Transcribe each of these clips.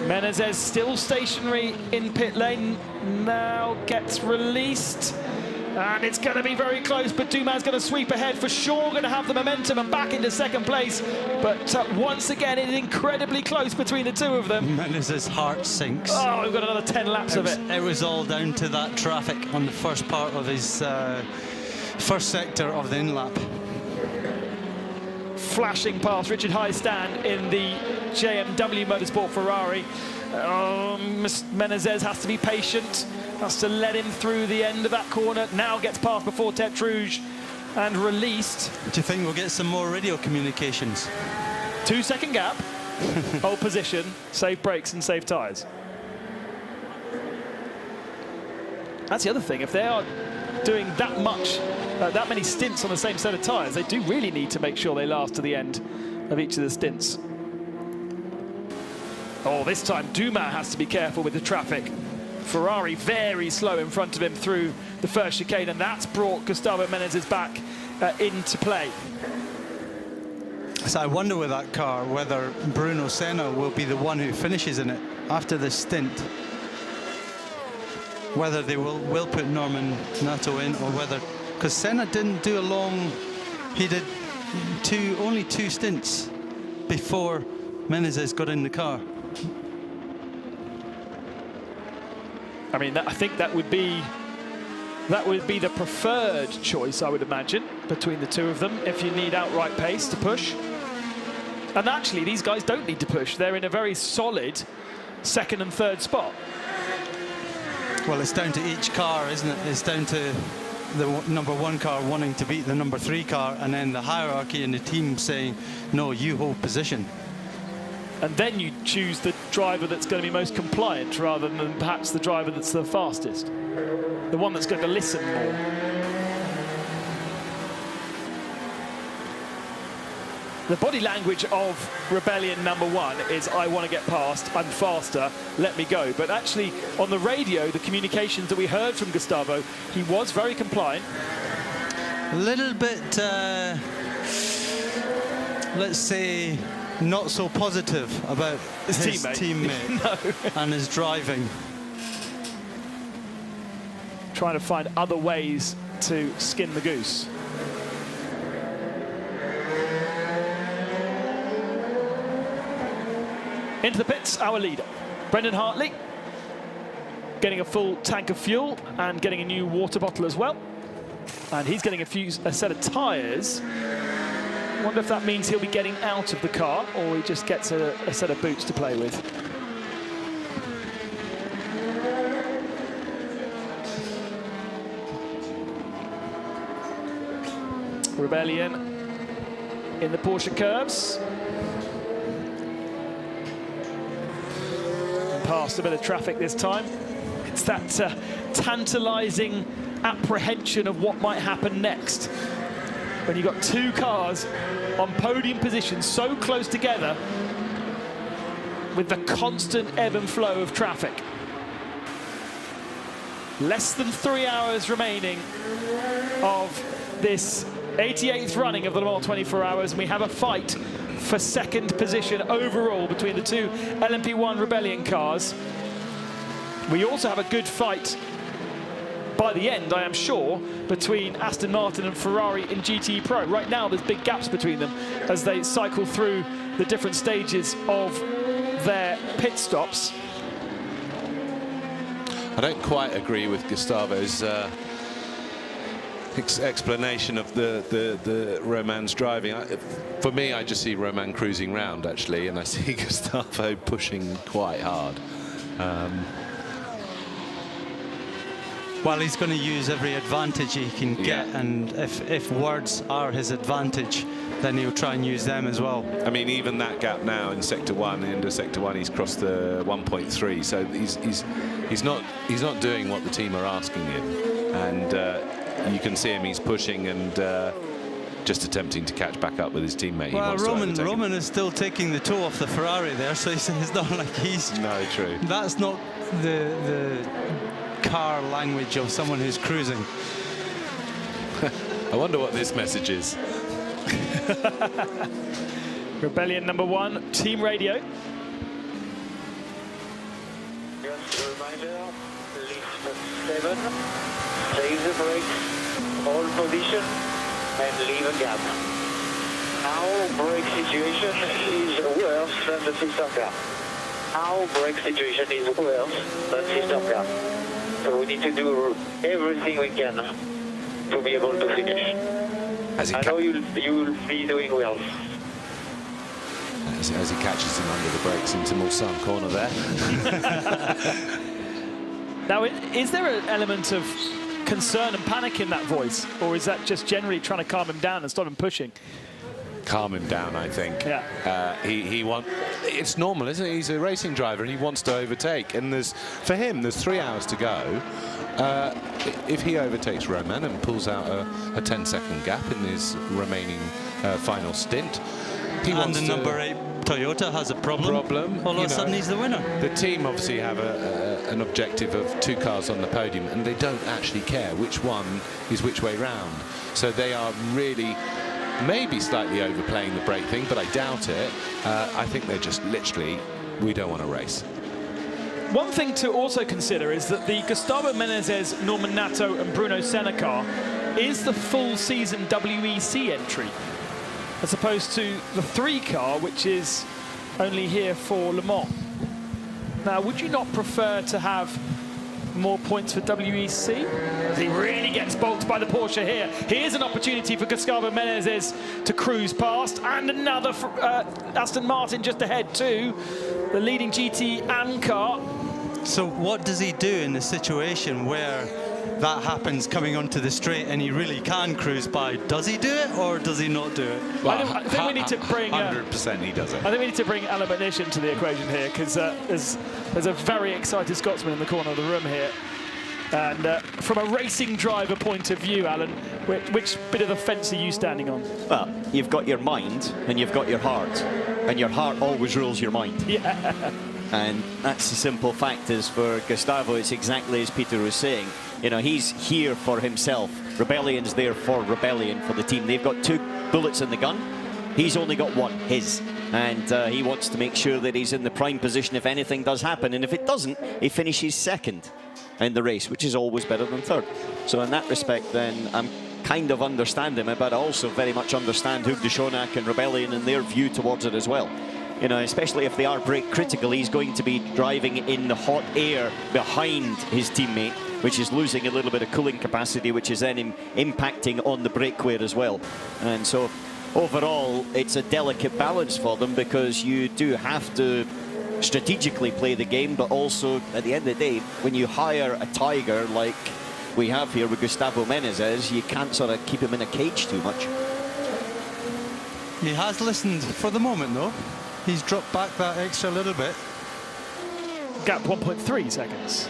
Menezes still stationary in pit lane, now gets released. And it's going to be very close, but Duman's going to sweep ahead for sure, going to have the momentum and back into second place. But once again, it is incredibly close between the two of them. Menezes' heart sinks. Oh, we've got another 10 laps of it. It was all down to that traffic on the first part of his first sector of the in-lap. Flashing past Richard Highstand in the JMW Motorsport Ferrari. Menezes has to be patient, has to let him through the end of that corner. Now gets past before Tete Rouge and released. Do you think we'll get some more radio communications? 2-second gap, hold position, save brakes and save tyres. That's the other thing, if they are doing that much, that many stints on the same set of tyres, they do really need to make sure they last to the end of each of the stints. Oh, this time Dumas has to be careful with the traffic. Ferrari very slow in front of him through the first chicane, and that's brought Gustavo Menezes back into play. So I wonder with that car whether Bruno Senna will be the one who finishes in it after this stint. Whether they will put Norman Nato in, or whether, because Senna didn't do a long, he did only two stints before Menezes got in the car. I mean, I think that would be the preferred choice, I would imagine, between the two of them, if you need outright pace to push. And actually, these guys don't need to push. They're in a very solid second and third spot. Well, it's down to each car, isn't it? It's down to the #1 car wanting to beat the #3 car, and then the hierarchy in the team saying, no, you hold position. And then you choose the driver that's going to be most compliant rather than perhaps the driver that's the fastest. The one that's going to listen more. The body language of Rebellion #1 is, I want to get past, I'm faster, let me go. But actually, on the radio, the communications that we heard from Gustavo, he was very compliant. A little bit, let's say, not so positive about his teammate No. and his driving. Trying to find other ways to skin the goose. Into the pits, our leader, Brendan Hartley, getting a full tank of fuel and getting a new water bottle as well. And he's getting a set of tyres. Wonder if that means he'll be getting out of the car, or he just gets a set of boots to play with. Rebellion in the Porsche curves. Past a bit of traffic this time. It's that tantalising apprehension of what might happen next. When you've got two cars on podium position so close together with the constant ebb and flow of traffic. Less than 3 hours remaining of this 88th running of the Le Mans 24 Hours, and we have a fight for second position overall between the two LMP1 Rebellion cars. We also have a good fight by the end, I am sure, between Aston Martin and Ferrari in GT Pro. Right now, there's big gaps between them as they cycle through the different stages of their pit stops. I don't quite agree with Gustavo's explanation of the Roman's driving. For me, I just see Roman cruising round, actually, and I see Gustavo pushing quite hard. Well, he's going to use every advantage he can get, and if words are his advantage, then he'll try and use them as well. I mean, even that gap now in Sector 1, into Sector 1, he's crossed the 1.3, so he's not doing what the team are asking him, and you can see him, he's pushing and just attempting to catch back up with his teammate. Well, Roman is still taking the toe off the Ferrari there, so it's not like he's... No, true. That's not the car language of someone who's cruising. I wonder what this message is. Rebellion #1, team radio. Just a reminder, lift 7, save the brakes, hold position, and leave a gap. Now brake situation is worse than the system car. Now brake situation is worse than system car. So we need to do everything we can to be able to finish. I know you'll be doing well. As he catches him under the brakes into Mulsanne corner there. Now, is there an element of concern and panic in that voice, or is that just generally trying to calm him down and stop him pushing? Calm him down, I think. Yeah. It's normal, isn't it? He's a racing driver and he wants to overtake. And for him, there's 3 hours to go. If he overtakes Roman and pulls out a 10-second gap in his remaining final stint, he wants the number 8 Toyota has a problem. All of a sudden he's the winner. The team obviously have an objective of 2 cars on the podium, and they don't actually care which one is which way round. So they are really maybe slightly overplaying the brake thing, but I doubt it. I think they're just literally, we don't want to race. One thing to also consider is that the Gustavo Menezes, Norman Nato and Bruno Senna car is the full season WEC entry, as opposed to the 3 car, which is only here for Le Mans. Now, would you not prefer to have more points for WEC? As he really gets balked by the Porsche here. Here's an opportunity for Gustavo Menezes to cruise past, and another Aston Martin just ahead too. The leading GT car. So what does he do in the situation where that happens coming onto the straight and he really can cruise by? Does he do it or does he not do it? Well, I think we need to bring 100% he does it. I think we need to bring Alan McNish into the equation here, because there's a very excited Scotsman in the corner of the room here. And from a racing driver point of view, Alan, which bit of the fence are you standing on? Well, you've got your mind and you've got your heart, and your heart always rules your mind. Yeah. And that's the simple fact. Is for Gustavo, it's exactly as Peter was saying. You know, he's here for himself. Rebellion's there for Rebellion, for the team. They've got 2 bullets in the gun. He's only got 1, his. And he wants to make sure that he's in the prime position if anything does happen. And if it doesn't, he finishes 2nd in the race, which is always better than 3rd. So in that respect, then, I'm kind of understand him, but I also very much understand Hugues de Schonack and Rebellion and their view towards it as well. You know, especially if they are brake critical, he's going to be driving in the hot air behind his teammate, which is losing a little bit of cooling capacity, which is then impacting on the brake wear as well. And so overall, it's a delicate balance for them, because you do have to strategically play the game, but also at the end of the day, when you hire a tiger like we have here with Gustavo Menezes, you can't sort of keep him in a cage too much. He has listened for the moment, though. He's dropped back that extra little bit. Gap 1.3 seconds.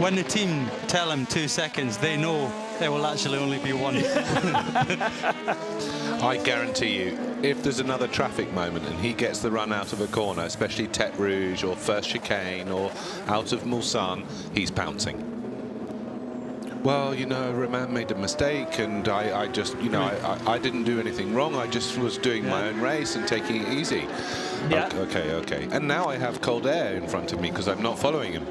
When the team tell him 2 seconds, they know there will actually only be 1. I guarantee you, if there's another traffic moment and he gets the run out of a corner, especially Tete Rouge or first chicane or out of Mulsanne, he's pouncing. Well, you know, Roman made a mistake, and I just, you know, I didn't do anything wrong. I just was doing my own race and taking it easy. Yeah. Okay. And now I have cold air in front of me because I'm not following him.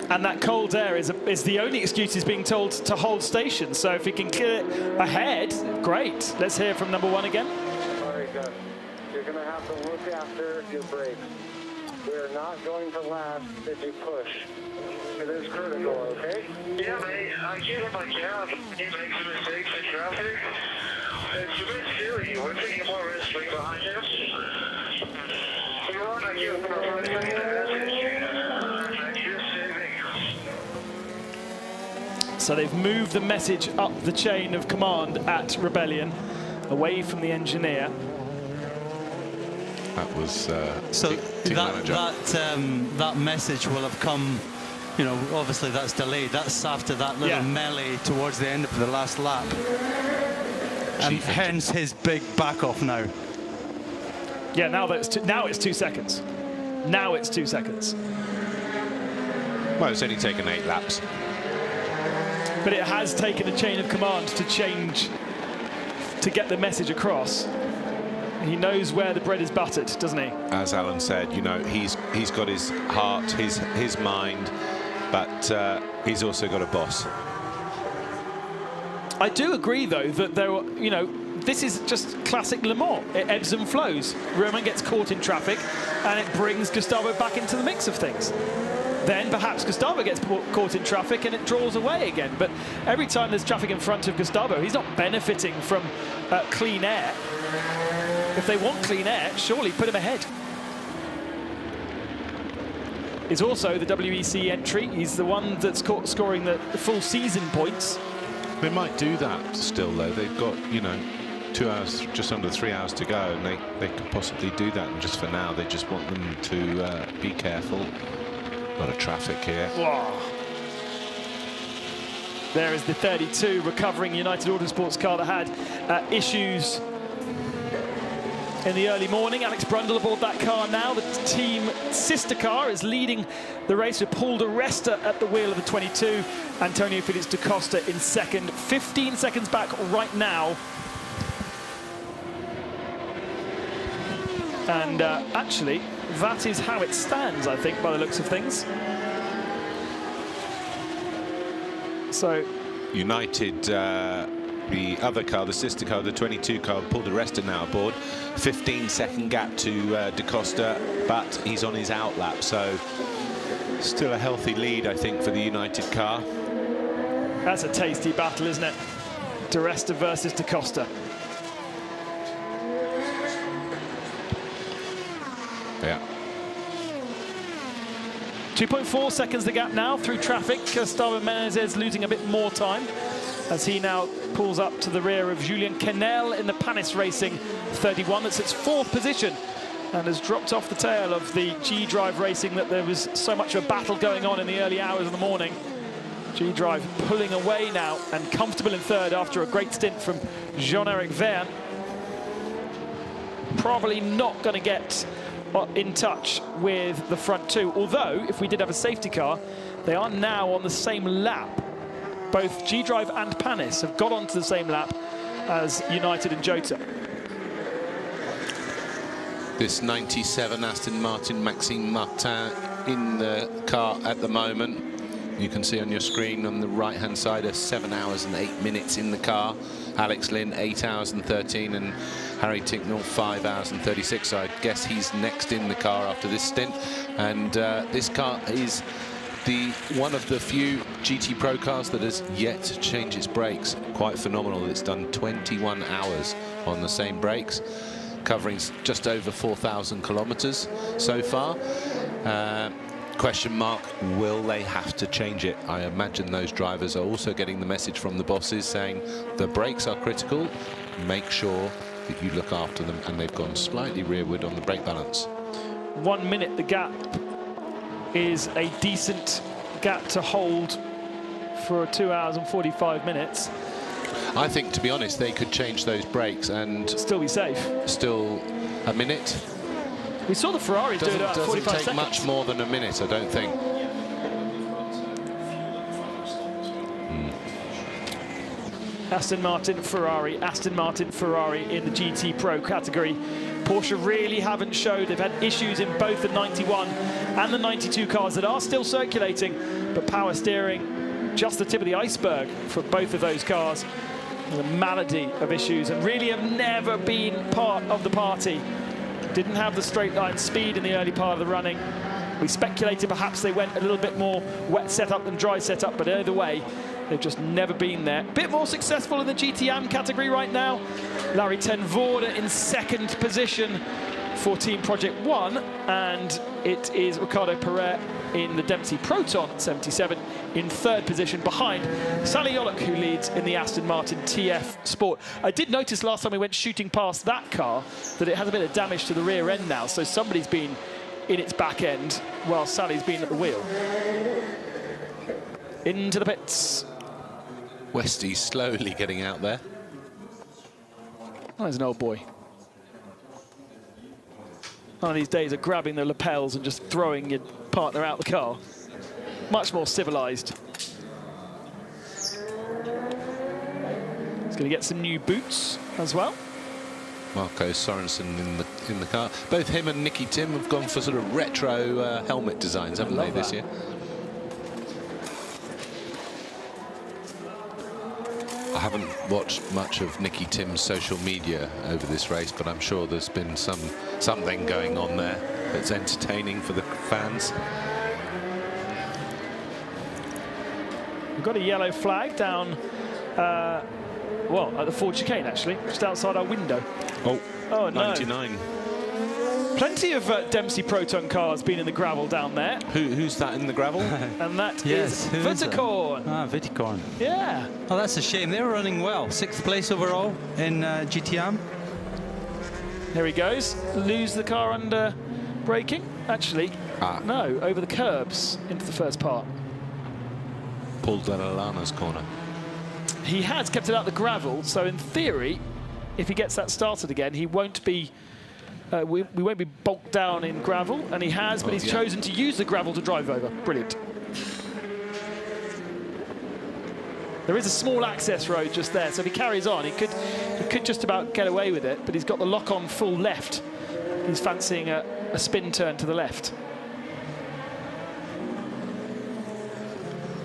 And that cold air is the only excuse he's being told to hold station. So if he can clear it ahead, great. Let's hear from number 1 again. Very good. You're going to have to look after your brakes. We're not going to last if you push. It is critical, okay? Yeah, mate. I get if I can. He makes mistakes in traffic. It's a bit silly. We're taking more risk right behind him. We want to give him a run to So they've moved the message up the chain of command at Rebellion, away from the engineer. That was So team manager. that message will have come, you know, obviously that's delayed. That's after that little melee towards the end of the last lap. And hence his big back off now. Yeah, now it's 2 seconds. Now it's 2 seconds. Well, it's only taken 8 laps. But it has taken a chain of command to change, to get the message across. He knows where the bread is buttered, doesn't he? As Alan said, you know, he's got his heart, his mind, but he's also got a boss. I do agree, though, that there were, you know, this is just classic Le Mans. It ebbs and flows. Romain gets caught in traffic, and it brings Gustavo back into the mix of things. Then perhaps Gustavo gets caught in traffic and it draws away again. But every time there's traffic in front of Gustavo, he's not benefiting from clean air. If they want clean air, surely put him ahead. Is also the WEC entry. He's the one that's scoring the full season points. They might do that still, though. They've got, you know, 2 hours, just under 3 hours to go, and they could possibly do that. And just for now, they just want them to be careful. A lot of traffic here. Whoa. There is the 32 recovering United Autosports car that had issues in the early morning. Alex Brundle aboard that car now. The team sister car is leading the race with Paul de Resta at the wheel of the 22. Antonio Felix da Costa in second. 15 seconds back right now. And actually, that is how it stands, I think, by the looks of things. So United, the other car, the sister car, the 22 car, Paul de Resta now aboard. 15-second gap to da Costa, but he's on his outlap, so still a healthy lead, I think, for the United car. That's a tasty battle, isn't it? De Resta versus da Costa. Yeah. 2.4 seconds the gap now through traffic. Gustavo Menezes losing a bit more time as he now pulls up to the rear of Julien Canel in the Panis Racing 31. That's its 4th position and has dropped off the tail of the G-Drive Racing that there was so much of a battle going on in the early hours of the morning. G-Drive pulling away now and comfortable in 3rd after a great stint from Jean-Eric Verne. Probably not going to get in touch with the front 2, although if we did have a safety car, they are now on the same lap. Both G-Drive and Panis have got onto the same lap as United and Jota. This 97 Aston Martin Maxime Martin in the car at the moment. You can see on your screen on the right-hand side 7 hours and 8 minutes in the car. Alex Lynn 8 hours and 13, and Harry Ticknell 5 hours and 36. So I guess he's next in the car after this stint. And this car is one of the few GT Pro cars that has yet to change its brakes. Quite phenomenal. It's done 21 hours on the same brakes, covering just over 4,000 kilometers so far. Question mark, will they have to change it? I imagine those drivers are also getting the message from the bosses saying the brakes are critical, make sure that you look after them, and they've gone slightly rearward on the brake balance. 1 minute the gap is a decent gap to hold for 2 hours and 45 minutes. I think, to be honest, they could change those brakes and still be safe. Still a minute. We saw the Ferraris do it at 45 seconds. Doesn't take much more than a minute, I don't think. Aston Martin, Ferrari in the GT Pro category. Porsche really haven't showed. They've had issues in both the 91 and the 92 cars that are still circulating, but power steering, just the tip of the iceberg for both of those cars. The malady of issues, and really have never been part of the party. Didn't have the straight line speed in the early part of the running. We speculated perhaps they went a little bit more wet setup than dry setup, but either way, they've just never been there. Bit more successful in the GTM category right now. Larry ten Voorde in 2nd position for Team Project One, and it is Ricardo Perret in the Dempsey Proton 77 in 3rd position behind Sally Yolok, who leads in the Aston Martin TF Sport. I did notice last time we went shooting past that car that it has a bit of damage to the rear end now, so somebody's been in its back end while Sally's been at the wheel. Into the pits. Westy slowly getting out there. Oh, there's an old boy. One of these days of grabbing the lapels and just throwing your partner out the car. Much more civilized. He's going to get some new boots as well. Marco Sorensen in the car. Both him and Nicky Tim have gone for sort of retro helmet designs, haven't they, this year? I haven't watched much of Nicky Tim's social media over this race, but I'm sure there's been something going on there that's entertaining for the fans. We've got a yellow flag down, well, at the Ford chicane, actually, just outside our window. Oh, no. 99. Plenty of Dempsey Proton cars been in the gravel down there. Who's that in the gravel? And that Yes, is who is it? Vitakorn. Vitakorn. Yeah. Oh, that's a shame. They were running well. 6th place overall in GTM. Here he goes. Lose the car under braking. Actually, no, over the curbs into the first part. Paul Dell'Alana's corner. He has kept it out the gravel, so in theory, if he gets that started again, he won't be. We won't be bogged down in gravel, and he has, but he's chosen to use the gravel to drive over. Brilliant. There is a small access road just there, so if he carries on, he could just about get away with it, but he's got the lock on full left. He's fancying a spin turn to the left.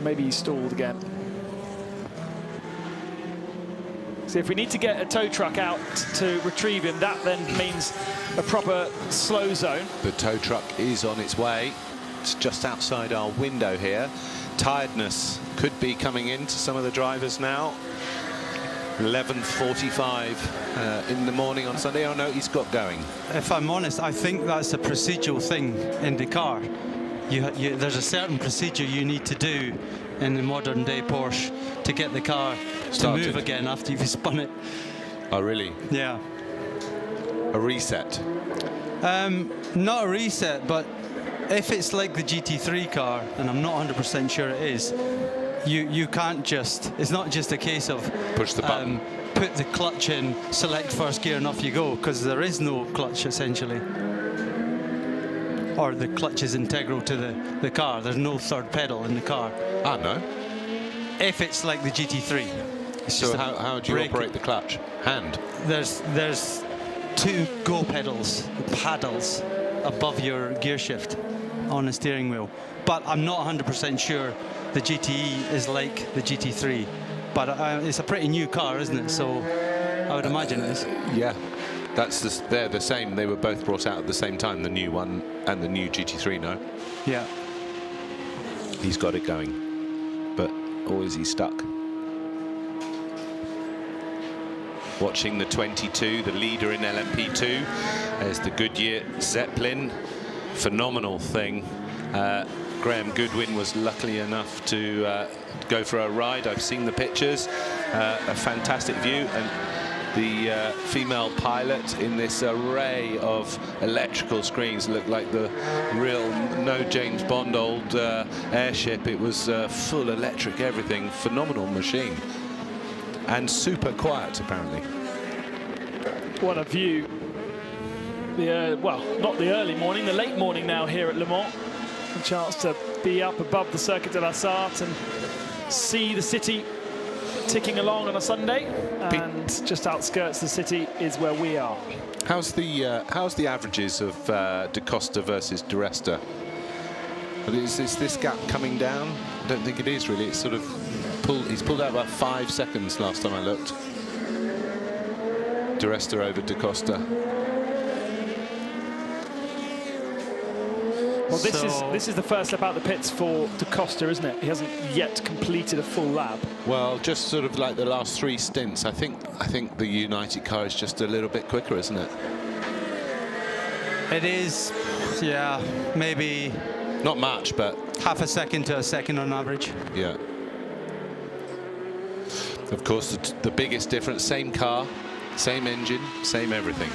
Maybe he's stalled again. So if we need to get a tow truck out to retrieve him, that then means a proper slow zone. The tow truck is on its way. It's just outside our window here. Tiredness could be coming in to some of the drivers now. 11:45 in the morning on Sunday. Oh no, he's got going. If I'm honest, I think that's a procedural thing in the car. There's a certain procedure you need to do in the modern day Porsche to get the car to move again after you've spun it. Oh really? Yeah. A reset? Not a reset, but if it's like the GT3 car, and I'm not 100% sure it is, you can't just, it's not just a case of push the button, put the clutch in, select first gear and off you go, because there is no clutch essentially. Or the clutch is integral to the car. There's no third pedal in the car. Ah, no. If it's like the GT3. So how do you operate the clutch? Hand? There's 2 go paddles above your gear shift on the steering wheel. But I'm not 100% sure the GTE is like the GT3. But it's a pretty new car, isn't it? So I would imagine it is. Yeah. They're the same. They were both brought out at the same time, the new one and the new GT3, no? Yeah. He's got it going. But, or is he stuck? Watching the 22, the leader in LMP2, as the Goodyear Zeppelin. Phenomenal thing. Graham Goodwin was lucky enough to go for a ride. I've seen the pictures. A fantastic view. And the female pilot in this array of electrical screens looked like the real no James Bond old airship. It was full electric everything. Phenomenal machine. And super quiet, apparently. What a view. Well, not the early morning, the late morning now here at Le Mans. A chance to be up above the Circuit de la Sarthe and see the city ticking along on a Sunday, and just outskirts of the city is where we are. How's the averages of Da Costa versus Di Resta? Is this gap coming down? I don't think it is really. It's sort of he's pulled out about 5 seconds last time I looked. Di Resta over Da Costa. Well, this is the first lap out the pits for Da Costa, isn't it? He hasn't yet completed a full lap. Well, just sort of like the last 3 stints. I think the United car is just a little bit quicker, isn't it? It is, yeah, maybe. Not much, but half a second to a second on average. Yeah. Of course, the biggest difference, same car, same engine, same everything.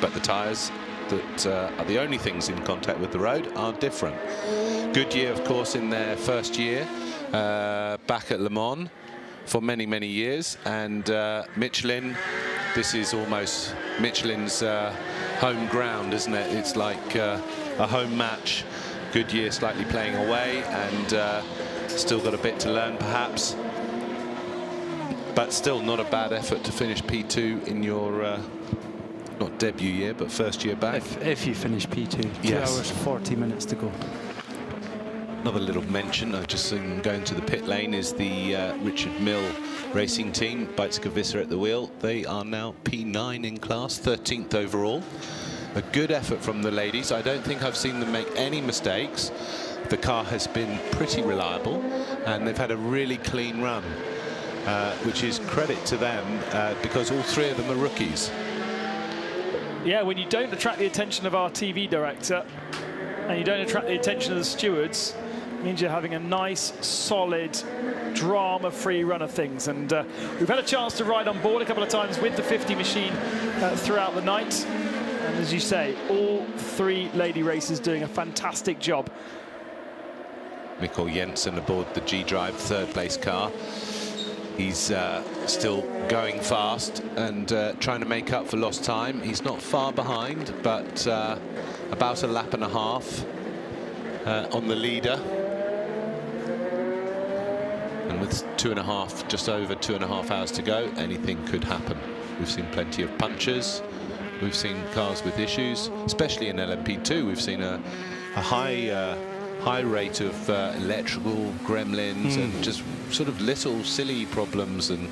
But the tyres that are the only things in contact with the road are different. Goodyear, of course, in their first year back at Le Mans for many, many years. And Michelin, this is almost Michelin's home ground, isn't it? It's like a home match. Goodyear slightly playing away and still got a bit to learn, perhaps. But still not a bad effort to finish P2 in your not debut year, but first year back. If you finish P2, 2 Yes. hours 40 minutes to go. Another little mention, I've just seen going to the pit lane, is the Richard Mill racing team, Beitske at the wheel. They are now P9 in class, 13th overall. A good effort from the ladies. I don't think I've seen them make any mistakes. The car has been pretty reliable, and they've had a really clean run, which is credit to them, because all three of them are rookies. Yeah, when you don't attract the attention of our TV director and you don't attract the attention of the stewards, it means you're having a nice, solid, drama-free run of things. And we've had a chance to ride on board a couple of times with the 50 machine throughout the night. And as you say, all three lady racers doing a fantastic job. Mikkel Jensen aboard the G-Drive third place car. He's still going fast and trying to make up for lost time. He's not far behind, but about a lap and a half on the leader. And with just over 2.5 hours to go, anything could happen. We've seen plenty of punches. We've seen cars with issues, especially in LMP2. We've seen a high rate of electrical gremlins and just sort of little silly problems, and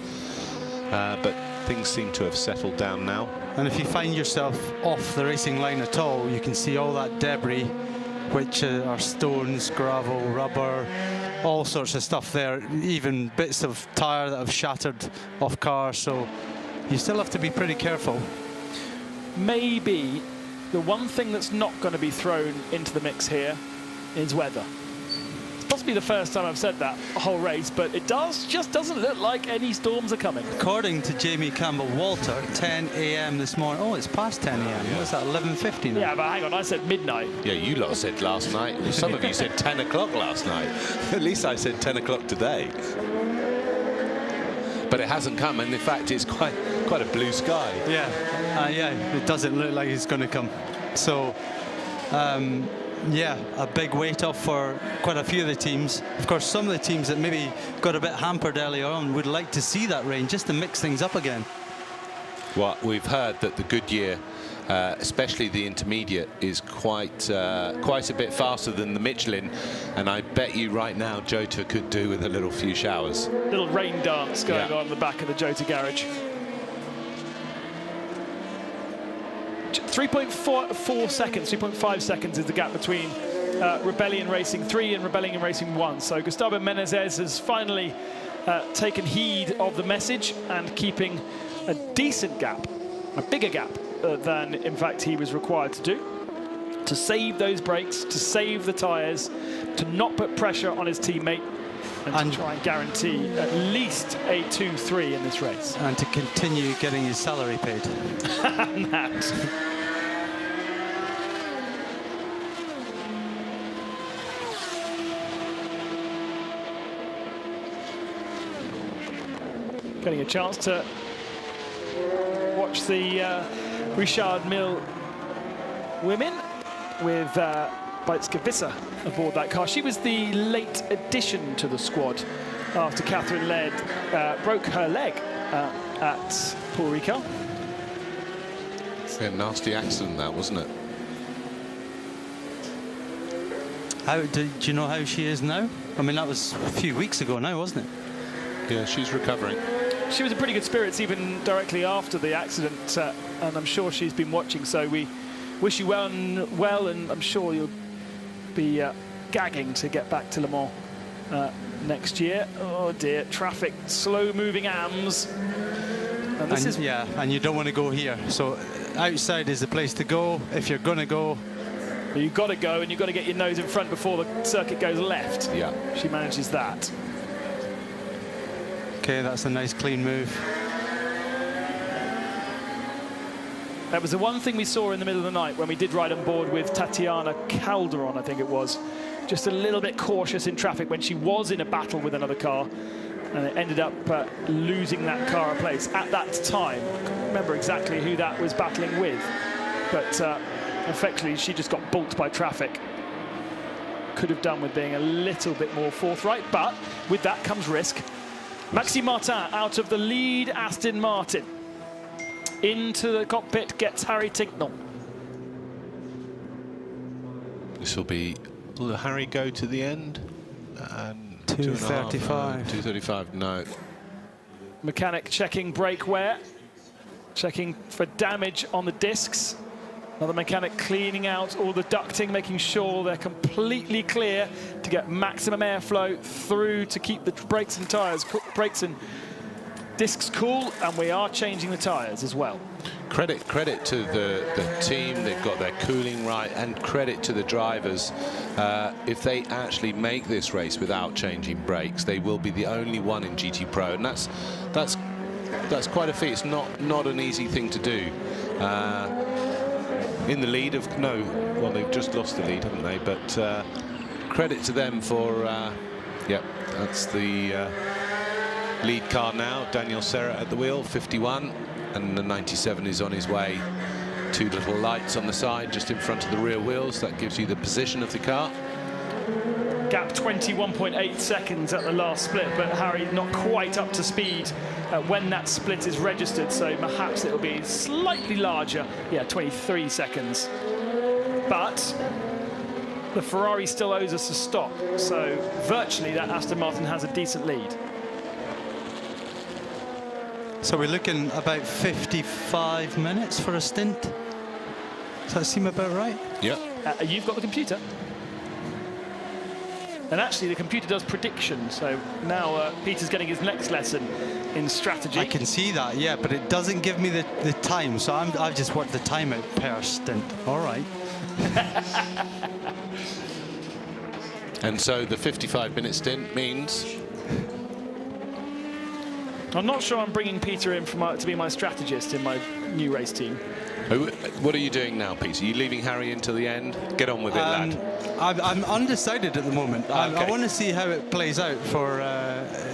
but things seem to have settled down now. And if you find yourself off the racing line at all, you can see all that debris, which are stones, gravel, rubber, all sorts of stuff there, even bits of tyre that have shattered off cars, so you still have to be pretty careful. Maybe the one thing that's not going to be thrown into the mix here is weather. It's possibly the first time I've said that whole race, but it just doesn't look like any storms are coming. According to Jamie Campbell-Walter, 10 a.m. this morning. Oh, it's past 10 a.m. Yeah. What's that, 11:50 now? Yeah, but hang on, I said midnight. Yeah, you lot said last night. Well, some of you said 10 o'clock last night. At least I said 10 o'clock today. But it hasn't come, and in fact, it's quite a blue sky. Yeah, it doesn't look like it's going to come. So, yeah, a big weight off for quite a few of the teams. Of course, some of the teams that maybe got a bit hampered earlier on would like to see that rain just to mix things up again. Well, we've heard that the Goodyear, especially the intermediate, is quite a bit faster than the Michelin, and I bet you right now Jota could do with a little few showers. Little rain dance going on in the back of the Jota garage. 3.4 seconds, 3.5 seconds is the gap between Rebellion Racing 3 and Rebellion Racing 1. So Gustavo Menezes has finally taken heed of the message and keeping a decent gap, a bigger gap than in fact he was required to do, to save those brakes, to save the tyres, to not put pressure on his teammate, and to try and guarantee at least a 2-3 in this race. And to continue getting his salary paid. And that. Getting a chance to watch the Richard Mille women with Beitske aboard that car. She was the late addition to the squad after Catherine Laird broke her leg at Puerto Rico. Yeah, nasty accident that, wasn't it? Do you know how she is now? I mean, that was a few weeks ago now, wasn't it? Yeah, she's recovering. She was in pretty good spirits even directly after the accident, and I'm sure she's been watching, so we wish you well, and I'm sure you'll be gagging to get back to Le Mans next year. Oh dear, traffic, slow-moving AMS. And this is... Yeah, and you don't want to go here, so outside is the place to go if you're going to go. But you've got to go, and you've got to get your nose in front before the circuit goes left. Yeah. She manages that. Okay, that's a nice clean move. That was the one thing we saw in the middle of the night when we did ride on board with Tatiana Calderon, I think it was. Just a little bit cautious in traffic when she was in a battle with another car, and it ended up losing that car a place at that time. I can't remember exactly who that was battling with, but effectively she just got bulked by traffic. Could have done with being a little bit more forthright, but with that comes risk. Maxime Martin out of the lead Aston Martin. into the cockpit gets Harry Tincknell. This will be, will Harry go to the end? And 2:35. 2:35, no. Mechanic checking brake wear, checking for damage on the discs. Another mechanic cleaning out all the ducting, making sure they're completely clear to get maximum airflow through to keep the brakes and tyres, brakes and discs cool, and we are changing the tyres as well. Credit to the team, they've got their cooling right, and credit to the drivers. If they actually make this race without changing brakes, they will be the only one in GT Pro, and that's quite a feat. It's not an easy thing to do. In the lead of well, they've just lost the lead, haven't they? But credit to them for that's the lead car now. Daniel Serra at the wheel, 51, and the 97 is on his way. Two little lights on the side just in front of the rear wheels. That gives you the position of the car. Gap 21.8 seconds at the last split, but Harry not quite up to speed when that split is registered, so perhaps it'll be slightly larger. Yeah, 23 seconds. But the Ferrari still owes us a stop, so virtually that Aston Martin has a decent lead. So we're looking about 55 minutes for a stint. Does that seem about right? Yeah. You've got the computer. And actually, the computer does prediction, so now Peter's getting his next lesson in strategy. I can see that, yeah, but it doesn't give me the time, so I've just worked the time out per stint. All right. And so the 55-minute stint means? I'm not sure I'm bringing Peter in to be my strategist in my new race team. What are you doing now, Peter? Are you leaving Harry until the end? Get on with it, lad. I'm undecided at the moment. Okay. I want to see how it plays out for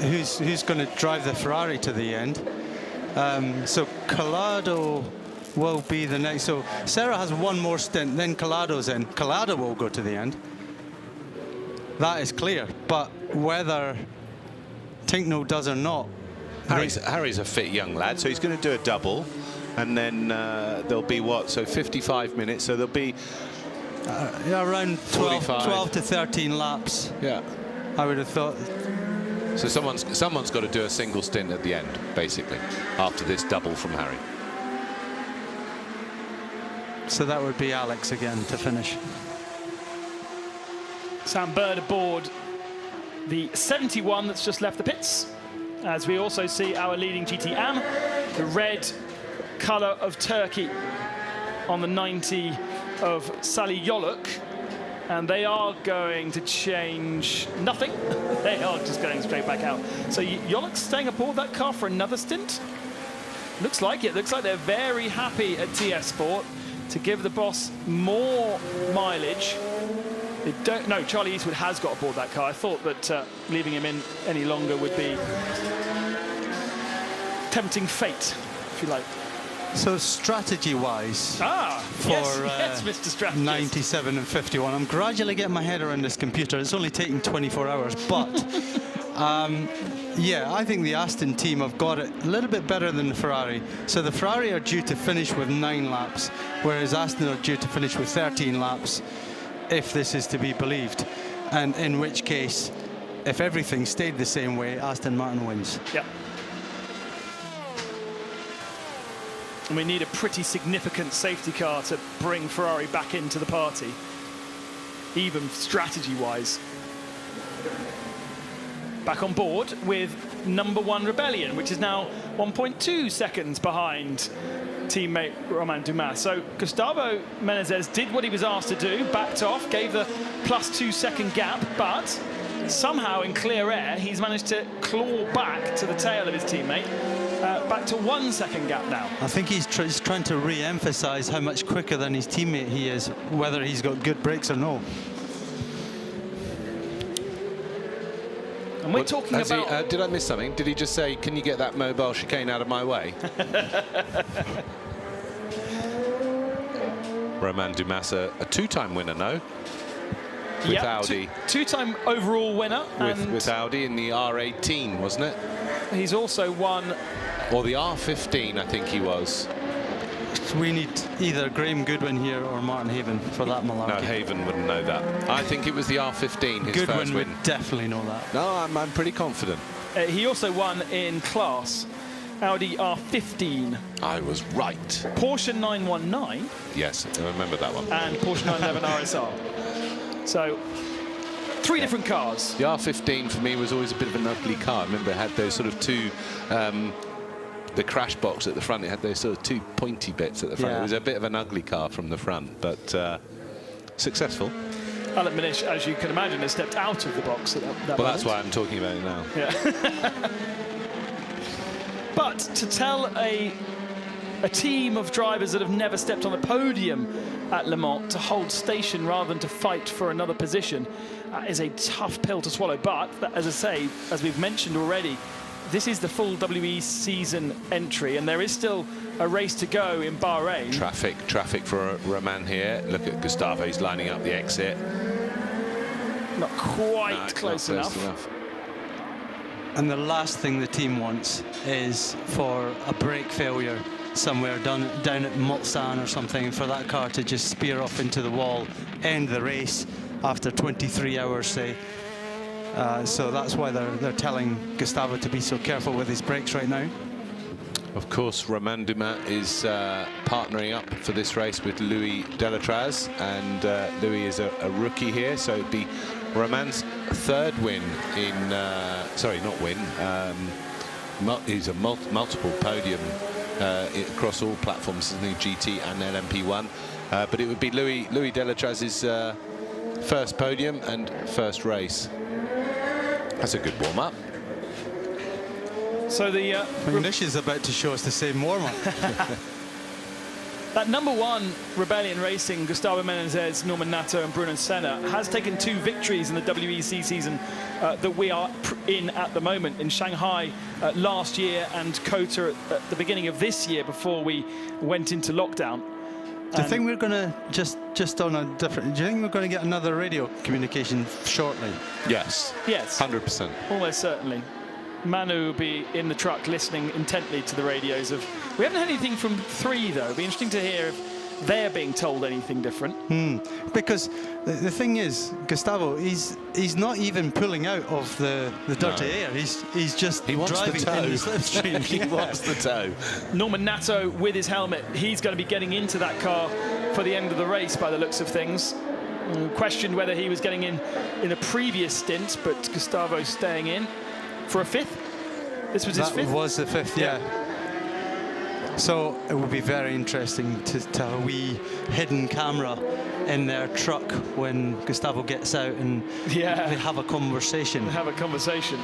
who's going to drive the Ferrari to the end. So Collado will be the next. So Serra has one more stint, then Collado's in. Collado will go to the end. That is clear. But whether Tincknell does or not, Harry's a fit young lad, so he's going to do a double. And then there'll be what? So 55 minutes. So there'll be around 12 to 13 laps. Yeah, I would have thought. So someone's got to do a single stint at the end, basically, after this double from Harry. So that would be Alex again to finish. Sam Bird aboard the 71 that's just left the pits. As we also see our leading GT Am, the red colour of Turkey on the 90 of Sally Yoluk, and they are going to change nothing. They are just going straight back out. So Yoluk's staying aboard that car for another stint. Looks like it. Looks like they're very happy at TS Sport to give the boss more mileage. They don't. No, Charlie Eastwood has got aboard that car. I thought that leaving him in any longer would be tempting fate, if you like. So strategy-wise, for yes, Mr. Strategist. 97 and 51, I'm gradually getting my head around this computer. It's only taking 24 hours, but yeah, I think the Aston team have got it a little bit better than the Ferrari. So the Ferrari are due to finish with 9 laps, whereas Aston are due to finish with 13 laps, if this is to be believed. And in which case, if everything stayed the same way, Aston Martin wins. Yeah. And we need a pretty significant safety car to bring Ferrari back into the party, even strategy-wise. Back on board with #1 Rebellion, which is now 1.2 seconds behind teammate Romain Dumas. So Gustavo Menezes did what he was asked to do, backed off, gave the +2 second gap, but somehow in clear air, he's managed to claw back to the tail of his teammate. Back to 1 second gap now. I think he's trying to re-emphasize how much quicker than his teammate he is, whether he's got good brakes or no. And we're talking about... did I miss something? Did he just say, can you get that mobile chicane out of my way? Romain Dumas, a two-time winner, no? With Audi. Two-time overall winner. With Audi in the R18, wasn't it? He's also won... Or the R15, I think he was. So we need either Graham Goodwin here or Martin Haven for that malarkey. No, Haven wouldn't know that. I think it was the R15, his Goodwin first win. would definitely know that. No, I'm pretty confident. He also won in class. Audi R15. I was right. Porsche 919. Yes, I remember that one. And Porsche 911 RSR. So, three different cars. The R15 for me was always a bit of an ugly car. I remember it had those sort of two, the crash box at the front, it had those sort of two pointy bits at the front. Yeah. It was a bit of an ugly car from the front, but successful. Alec Manish, as you can imagine, has stepped out of the box at that Well, moment. that's why I'm talking about it now. Yeah. But to tell a team of drivers that have never stepped on the podium at Le Mans to hold station rather than to fight for another position is a tough pill to swallow. But as I say, as we've mentioned already, this is the full WE season entry, and there is still a race to go in Bahrain. Traffic for Roman here. Look at Gustavo, he's lining up the exit. Not quite No, close not enough. And the last thing the team wants is for a brake failure somewhere down at Mulsanne or something, for that car to just spear off into the wall, end the race after 23 hours, say. So that's why they're telling Gustavo to be so careful with his brakes right now. Of course, Romain Dumas is partnering up for this race with Louis Delatraz, and Louis is a rookie here, so it'd be Romain's third win in, sorry, not win, he's a multiple podium across all platforms, isn't he, GT and LMP1, but it would be Louis Delatraz's first podium and first race. That's a good warm-up. So the Nish is about to show us the same warm-up. that #1 Rebellion Racing, Gustavo Menezes, Norman Nato and Bruno Senna, has taken 2 victories in the WEC season that we are in at the moment, in Shanghai last year and Kota at the beginning of this year before we went into lockdown. Do you think we're going to, just on a different, do you think we're going to get another radio communication shortly? Yes. Yes. 100%. Almost certainly. Manu will be in the truck listening intently to the radios of... We haven't had anything from 3, though. It'd be interesting to hear if they're being told anything different. Because the thing is, Gustavo, he's not even pulling out of the dirty air. He's just driving in the slipstream. He wants the toe. Norman Nato with his helmet. He's going to be getting into that car for the end of the race by the looks of things. Questioned whether he was getting in the previous stint, but Gustavo's staying in for a 5th. This was his 5th? That was the 5th, yeah. So it would be very interesting to have a wee hidden camera in their truck when Gustavo gets out and they have a conversation. They have a conversation.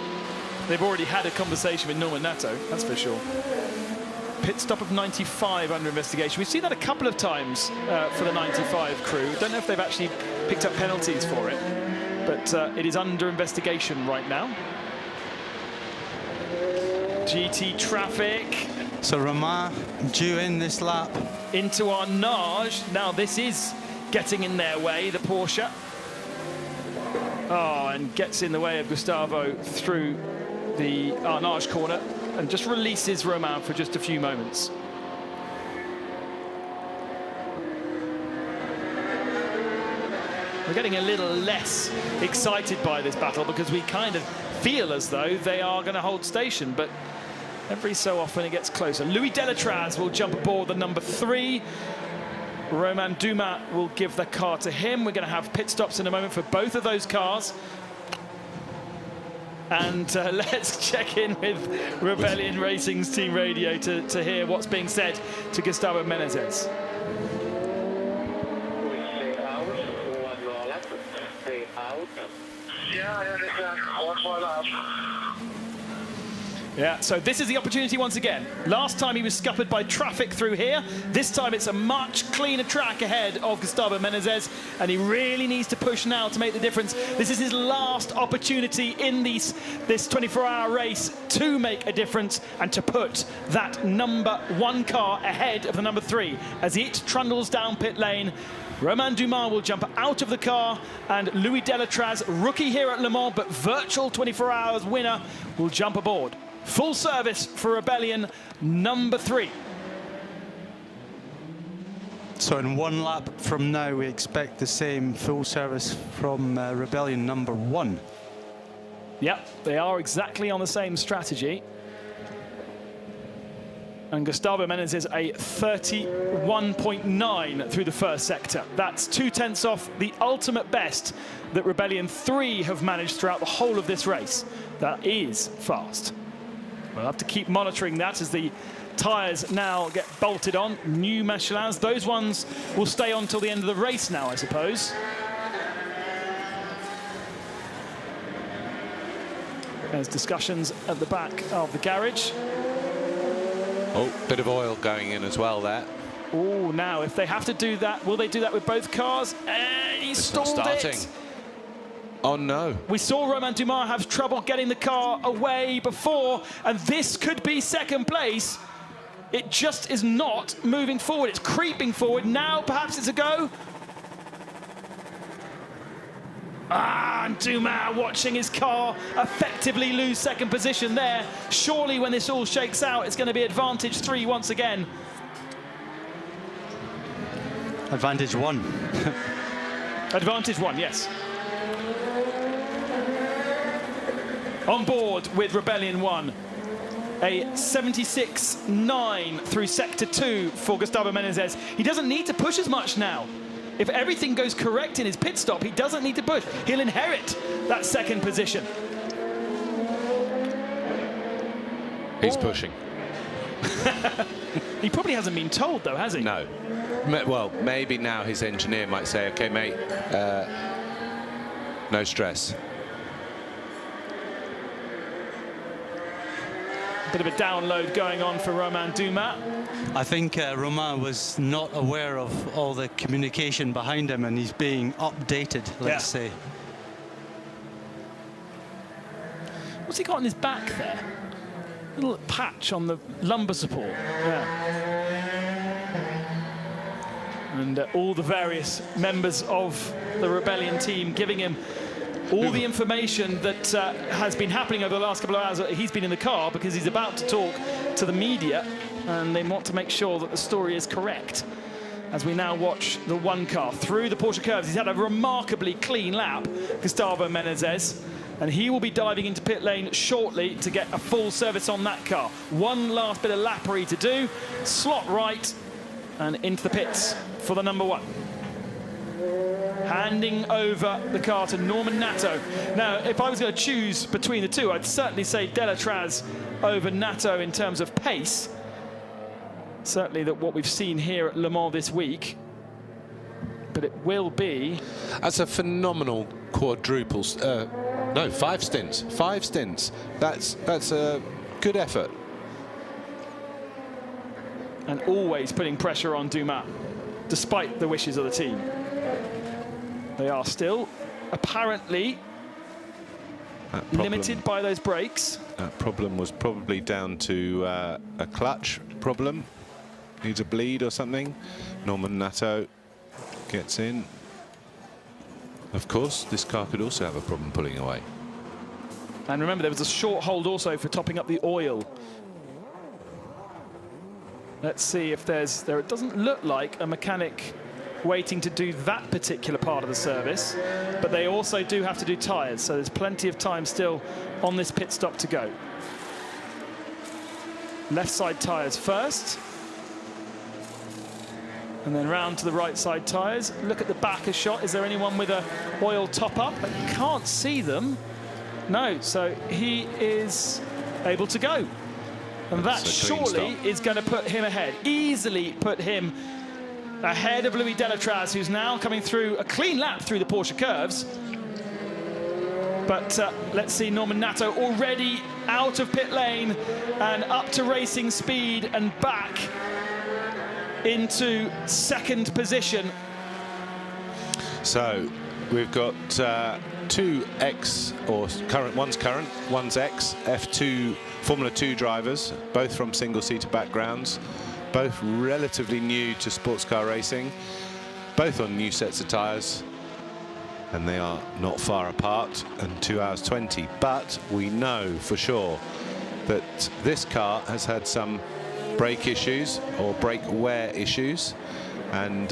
They've already had a conversation with Norman Nato, that's for sure. Pit stop of 95 under investigation. We've seen that a couple of times for the 95 crew. Don't know if they've actually picked up penalties for it, but it is under investigation right now. GT traffic. So Romain due in this lap. Into our Nage. Now this is getting in their way, the Porsche. Oh, and gets in the way of Gustavo through the Arnage corner and just releases Romain for just a few moments. We're getting a little less excited by this battle because we kind of feel as though they are going to hold station, but every so often it gets closer. Louis Delatraz will jump aboard the #3. Romain Dumas will give the car to him. We're going to have pit stops in a moment for both of those cars. And let's check in with Rebellion Racing's team radio to hear what's being said to Gustavo Menezes. Yeah, I understand. One more lap. Yeah, so this is the opportunity once again. Last time he was scuppered by traffic through here. This time it's a much cleaner track ahead of Gustavo Menezes, and he really needs to push now to make the difference. This is his last opportunity in this 24-hour race to make a difference and to put that #1 car ahead of the #3. As it trundles down pit lane, Romain Dumas will jump out of the car, and Louis Delatraz, rookie here at Le Mans, but virtual 24 hours winner, will jump aboard. Full service for Rebellion #3. So in 1 lap from now, we expect the same full service from Rebellion number 1. Yep, they are exactly on the same strategy. And Gustavo Menezes a 31.9 through the first sector. That's 0.2 off the ultimate best that Rebellion 3 have managed throughout the whole of this race. That is fast. We'll have to keep monitoring that as the tyres now get bolted on. New Michelins, those ones will stay on till the end of the race now, I suppose. There's discussions at the back of the garage. Oh, bit of oil going in as well there. Oh, now if they have to do that, will they do that with both cars? And he stalled it. Oh no. We saw Romain Dumas have trouble getting the car away before, and this could be second place. It just is not moving forward. It's creeping forward. Now perhaps it's a go. And Dumas watching his car effectively lose second position there. Surely when this all shakes out, it's going to be advantage 3 once again. Advantage 1. Advantage 1, yes. On board with Rebellion 1. A 76.9 through sector 2 for Gustavo Menezes. He doesn't need to push as much now. If everything goes correct in his pit stop, he doesn't need to push. He'll inherit that second position. He's pushing. He probably hasn't been told, though, has he? No. Well, maybe now his engineer might say, OK, mate, no stress. Bit of a download going on for Romain Dumas. I think Romain was not aware of all the communication behind him, and he's being updated, let's say. What's he got on his back there? A little patch on the lumbar support. Yeah. And all the various members of the Rebellion team giving him all the information that has been happening over the last couple of hours. He's been in the car because he's about to talk to the media, and they want to make sure that the story is correct. As we now watch the 1 car through the Porsche curves, he's had a remarkably clean lap, Gustavo Menezes, and he will be diving into pit lane shortly to get a full service on that car. One last bit of lappery to do, slot right, and into the pits for the number 1. Handing over the car to Norman Nato. Now, if I was going to choose between the two, I'd certainly say Delatraz over Nato in terms of pace. Certainly that what we've seen here at Le Mans this week. But it will be... That's a phenomenal quadruple... no, 5 stints. 5 stints. That's a good effort. And always putting pressure on Dumas, despite the wishes of the team. They are still apparently limited by those brakes. That problem was probably down to a clutch problem. Needs a bleed or something. Norman Nato gets in. Of course, this car could also have a problem pulling away. And remember, there was a short hold also for topping up the oil. Let's see if there's... It doesn't look like a mechanic waiting to do that particular part of the service, but they also do have to do tyres, so there's plenty of time still on this pit stop to go. Left side tyres first, and then round to the right side tyres. Look at the back a shot. Is there anyone with a oil top up? I can't see them. No, so he is able to go, and that surely is going to put him ahead, easily put him ahead of Louis Delatraz, who's now coming through a clean lap through the Porsche curves. But let's see Norman Nato already out of pit lane and up to racing speed and back into second position. So we've got 2 ex, or current, one's ex, F2 Formula 2 drivers, both from single-seater backgrounds. Both relatively new to sports car racing, both on new sets of tyres, and they are not far apart, and 2 hours 20. But we know for sure that this car has had some brake issues or brake wear issues, And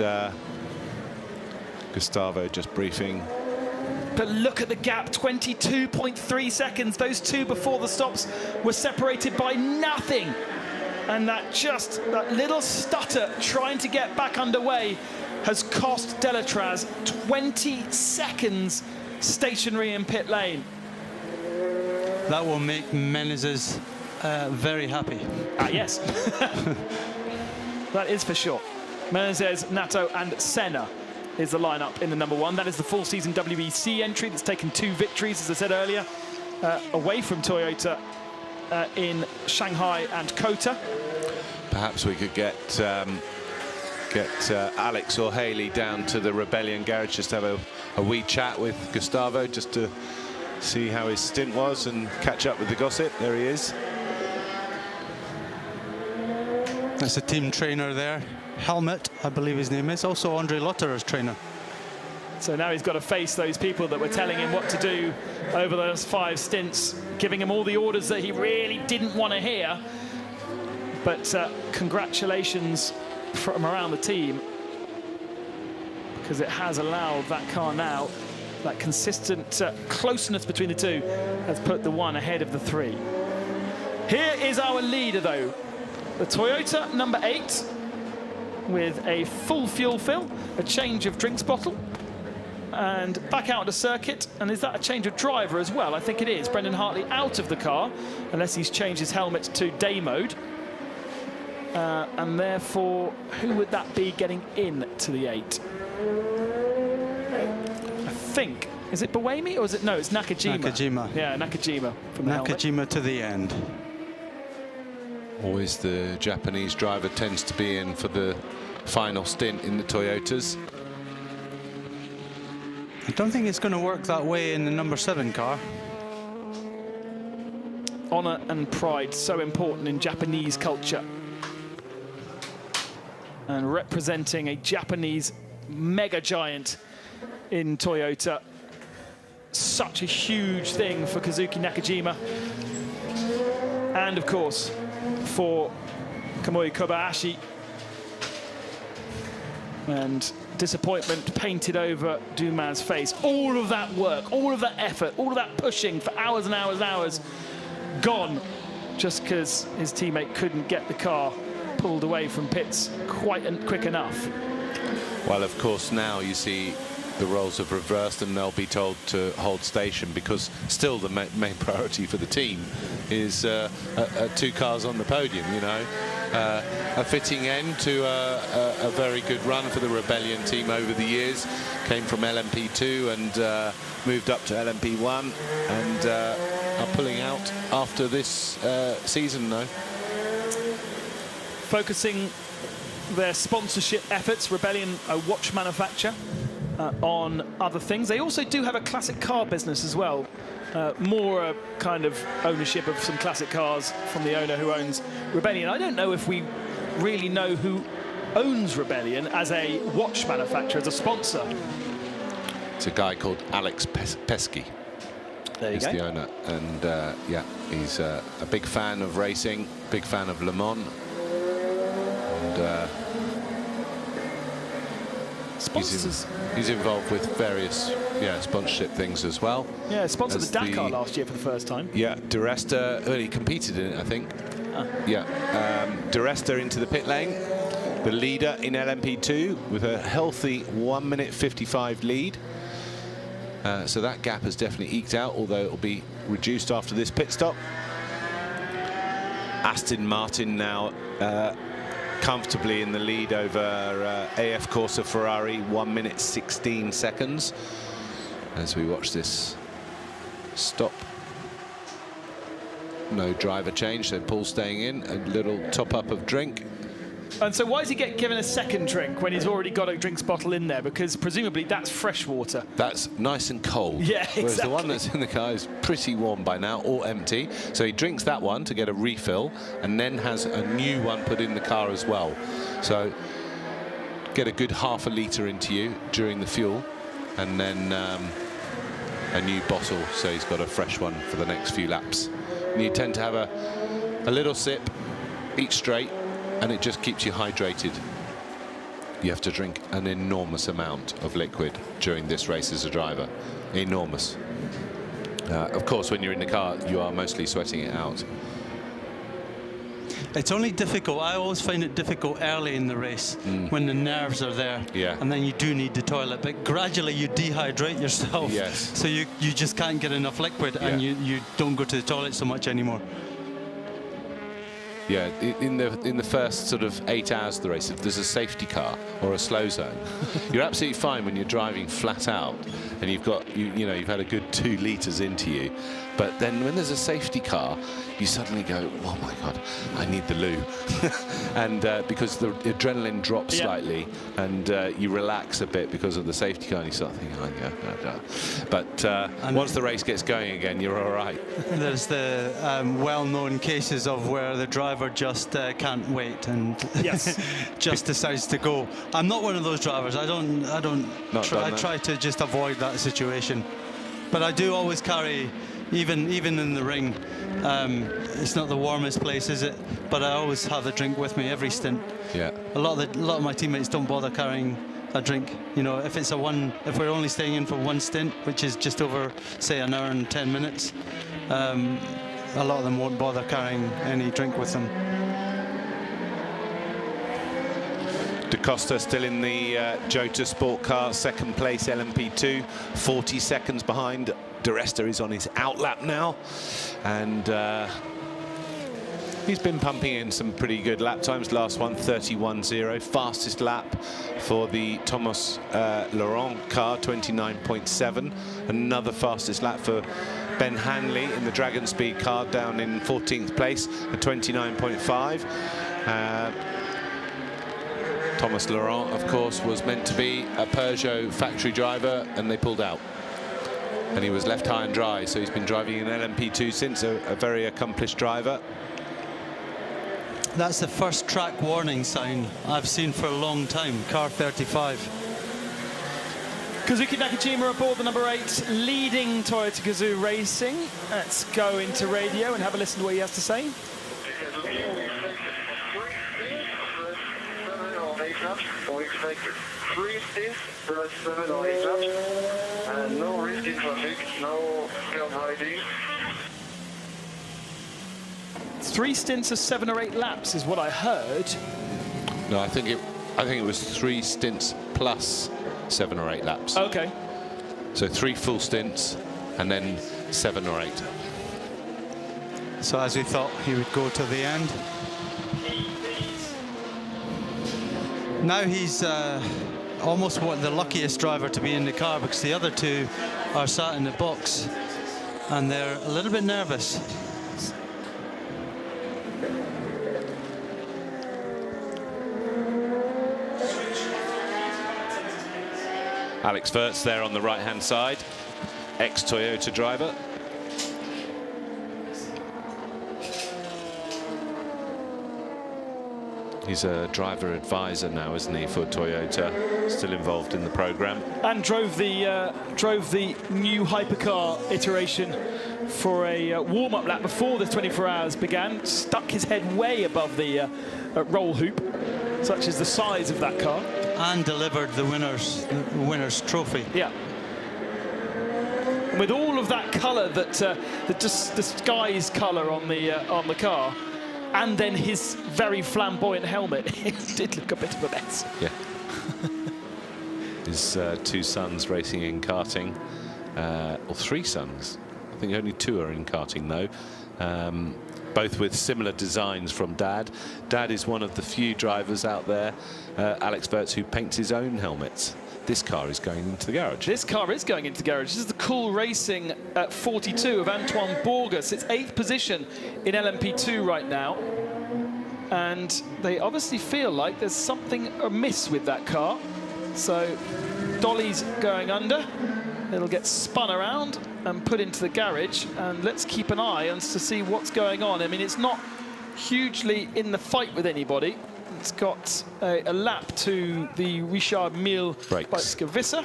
Gustavo just briefing. But look at the gap, 22.3 seconds. Those two before the stops were separated by nothing. And that little stutter trying to get back underway has cost Delatraz 20 seconds stationary in pit lane. That will make Menezes very happy. Yes. That is for sure. Menezes, Nato and Senna is the lineup in the number one. That is the full season WEC entry that's taken 2 victories, as I said earlier, away from Toyota in Shanghai and Kota. Perhaps we could get Alex or Haley down to the Rebellion garage just to have a wee chat with Gustavo, just to see how his stint was and catch up with the gossip. There he is. That's the team trainer there. Helmut, I believe his name is. Also Andre Lotterer's trainer. So now he's got to face those people that were telling him what to do over those 5 stints, giving him all the orders that he really didn't want to hear. But congratulations from around the team, because it has allowed that car now, that consistent closeness between the two has put the 1 ahead of the 3. Here is our leader, though. The Toyota number 8 with a full fuel fill, a change of drinks bottle, and back out to circuit. And is that a change of driver as well? I think it is. Brendan Hartley out of the car, unless he's changed his helmet to day mode. And therefore, who would that be getting in to the 8? I think, is it Buemi or is it, no, it's Nakajima. Nakajima. Yeah, Nakajima from the Nakajima helmet. to the end. Always the Japanese driver tends to be in for the final stint in the Toyotas. I don't think it's going to work that way in the number 7 car. Honor and pride, so important in Japanese culture. And representing a Japanese mega giant in Toyota. Such a huge thing for Kazuki Nakajima. And of course, for Kamui Kobayashi. And disappointment painted over Duman's face. All of that work, all of that effort, all of that pushing for hours and hours and hours, gone just because his teammate couldn't get the car pulled away from pits quick enough. Well, of course, now you see the roles have reversed and they'll be told to hold station, because still the main priority for the team is 2 cars on the podium, you know. A fitting end to a very good run for the Rebellion team over the years. Came from LMP2 and moved up to LMP1 and are pulling out after this season, though. Focusing their sponsorship efforts, Rebellion, a watch manufacturer, on other things. They also do have a classic car business as well. More a kind of ownership of some classic cars from the owner who owns Rebellion. I don't know if we really know who owns Rebellion as a watch manufacturer, as a sponsor. It's a guy called Alex Pesky. There you He's go. the owner, and yeah, he's a big fan of racing, big fan of Le Mans. And Sponsors. he's involved with various sponsorship things as well. Yeah, sponsored As the Dakar last year for the first time. Yeah, Di Resta, he competed in it, I think. Yeah, Di Resta into the pit lane, the leader in LMP2 with a healthy 1 minute 55 lead. So that gap has definitely eked out, although it will be reduced after this pit stop. Aston Martin now comfortably in the lead over AF Corsa Ferrari, 1 minute 16 seconds as we watch this stop. No driver change, so Paul staying in, a little top up of drink. And so why does he get given a second drink when he's already got a drinks bottle in there? Because presumably that's fresh water. That's nice and cold. Yeah, exactly. Whereas the one that's in the car is pretty warm by now, or empty. So he drinks that one to get a refill, and then has a new one put in the car as well. So get a good half a litre into you during the fuel, and then a new bottle, so he's got a fresh one for the next few laps. And you tend to have a little sip each straight, and it just keeps you hydrated. you have to drink an enormous amount of liquid during this race as a driver. Enormous. Of course, when you're in the car, you are mostly sweating it out. It's only difficult. I always find it difficult early in the race when the nerves are there. Yeah. And then you do need the toilet. But gradually you dehydrate yourself. Yes. So you just can't get enough liquid, and you don't go to the toilet so much anymore. Yeah, in the first sort of 8 hours of the race, if there's a safety car or a slow zone, you're absolutely fine when you're driving flat out and you've got you've had a good 2 litres into you. But then when there's a safety car, you suddenly go, oh my God, I need the loo. And because the adrenaline drops slightly and you relax a bit because of the safety car, and you start thinking, oh, yeah. But once the race gets going again, you're all right. There's the well-known cases of where the driver just can't wait and just decides to go. I'm not one of those drivers. I try to just avoid that situation. But I do always carry, even in the ring, it's not the warmest place, is it? But I always have a drink with me every stint. Yeah. A lot of my teammates don't bother carrying a drink. If we're only staying in for one stint, which is just over, say, an hour and 10 minutes, a lot of them won't bother carrying any drink with them. Da Costa still in the Jota Sport car, second place, LMP2, 40 seconds behind. De Resta is on his outlap now, and he's been pumping in some pretty good lap times. Last one, 31.0. Fastest lap for the Thomas Laurent car, 29.7. Another fastest lap for Ben Hanley in the Dragon Speed car, down in 14th place at 29.5. Thomas Laurent, of course, was meant to be a Peugeot factory driver, and they pulled out. And he was left high and dry, so he's been driving in LMP2 since, a very accomplished driver. That's the first track warning sign I've seen for a long time, car 35. Kazuki Nakajima aboard the number 8, leading Toyota Gazoo Racing. Let's go into radio and have a listen to what he has to say. We expect 3 stints plus 7 or 8 laps, and no risk in traffic, no curb riding. 3 stints of 7 or 8 laps is what I heard. No, I think it was 3 stints plus 7 or 8 laps. Okay. So 3 full stints and then 7 or 8. So as we thought, he would go to the end. Now he's almost the luckiest driver to be in the car, because the other 2 are sat in the box and they're a little bit nervous. Alex Wirtz there on the right-hand side, ex-Toyota driver. He's a driver advisor now, isn't he, for Toyota? Still involved in the program. And drove the new hypercar iteration for a warm-up lap before the 24 hours began. Stuck his head way above the roll hoop, such as the size of that car. And delivered the winner's trophy. Yeah. And with all of that colour, the disguised colour on the car, and then his very flamboyant helmet, it did look a bit of a mess. Yeah. His 2 sons racing in karting, or 3 sons. I think only 2 are in karting though. Both with similar designs from Dad. Dad is one of the few drivers out there, Alex Wirtz, who paints his own helmets. This car is going into the garage. This car is going into the garage. This is the Cool Racing at 42 of Antoine Bourgas. It's 8th position in LMP2 right now. And they obviously feel like there's something amiss with that car. So Dolly's going under. It'll get spun around and put into the garage. And let's keep an eye on to see what's going on. I mean, it's not hugely in the fight with anybody. It's got a lap to the Richard Mille by Scavissa.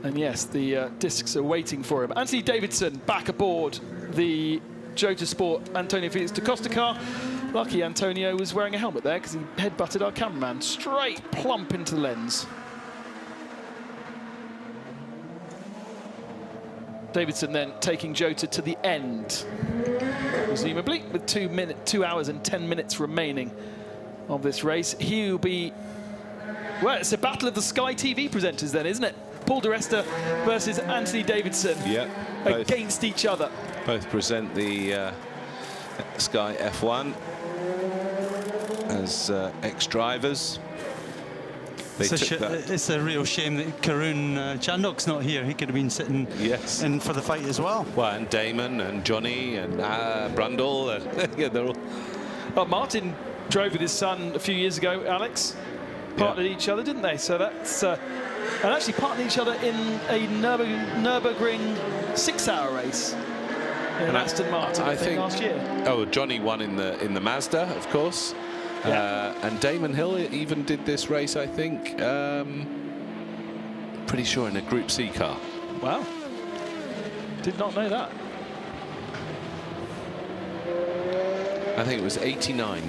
And yes, the discs are waiting for him. Anthony Davidson back aboard the Jota Sport Antonio Felix da Costa car. Lucky Antonio was wearing a helmet there because he headbutted our cameraman straight plump into the lens. Davidson then taking Jota to the end, presumably with 2 hours and 10 minutes remaining of this race. He'll be, well, it's a battle of the Sky TV presenters then, isn't it? Paul di Resta versus Anthony Davidson against each other. Both present the Sky F1 as ex-drivers. It's a real shame that Karun Chandok's not here. He could have been sitting in for the fight as well. Well, and Damon and Johnny and Brundle. Yeah, they're all... Well, Martin drove with his son a few years ago, Alex. Partnered each other, didn't they? So that's... and actually partnered each other in a Nürburgring 6-hour race in Aston Martin, I think last year. Oh, Johnny won in the Mazda, of course. And Damon Hill even did this race, I think, pretty sure in a Group C car. Wow. Did not know that. I think it was 89.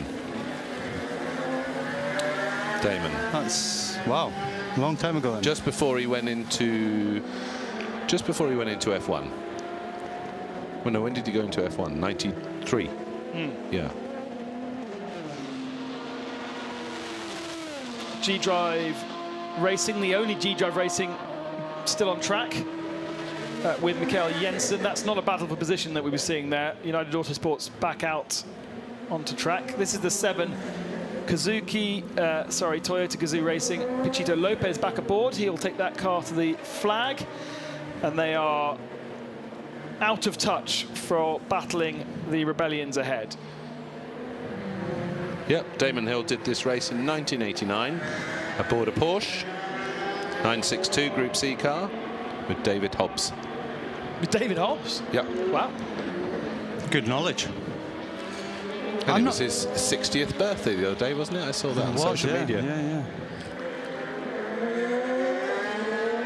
Damon. That's, wow, a long time ago then. Just before he went into F1. Well, no, when did he go into F1? 93. Yeah. G-Drive Racing, the only G-Drive Racing still on track with Mikael Jensen. That's not a battle for position that we were seeing there. United Autosports back out onto track. This is the 7 Toyota Gazoo Racing. Pichito Lopez back aboard. He'll take that car to the flag. And they are out of touch for battling the rebellions ahead. Yep, Damon Hill did this race in 1989 aboard a Porsche 962 Group C car with David Hobbs. With David Hobbs? Yep. Wow. Good knowledge. And it was his 60th birthday the other day, wasn't it? I saw that on social media. Yeah.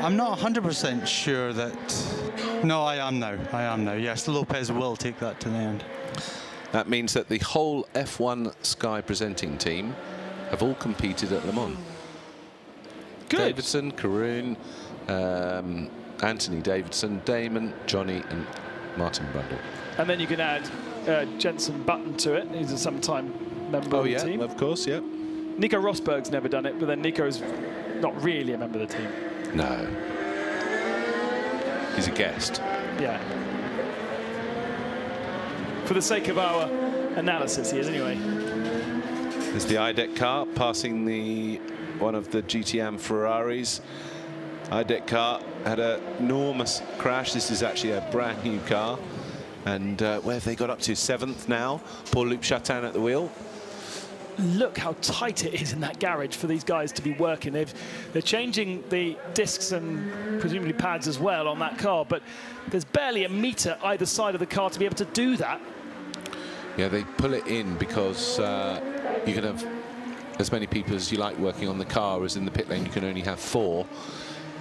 I'm not 100% sure that... No, I am now. Yes, Lopez will take that to the end. That means that the whole F1 Sky presenting team have all competed at Le Mans. Good. Davidson, Karun, Anthony Davidson, Damon, Johnny and Martin Brundle. And then you can add Jensen Button to it. He's a sometime member of the team. Of course, yeah. Nico Rosberg's never done it, but then Nico's not really a member of the team. No. He's a guest. Yeah. For the sake of our analysis, he is anyway. There's the IDEC car passing one of the GTM Ferraris. IDEC car had an enormous crash. This is actually a brand new car. And where have they got up to? 7th now. Paul-Luc Chatin at the wheel. Look how tight it is in that garage for these guys to be working. They're changing the discs and presumably pads as well on that car, but there's barely a meter either side of the car to be able to do that. Yeah, they pull it in because you can have as many people as you like working on the car, as in the pit lane you can only have 4.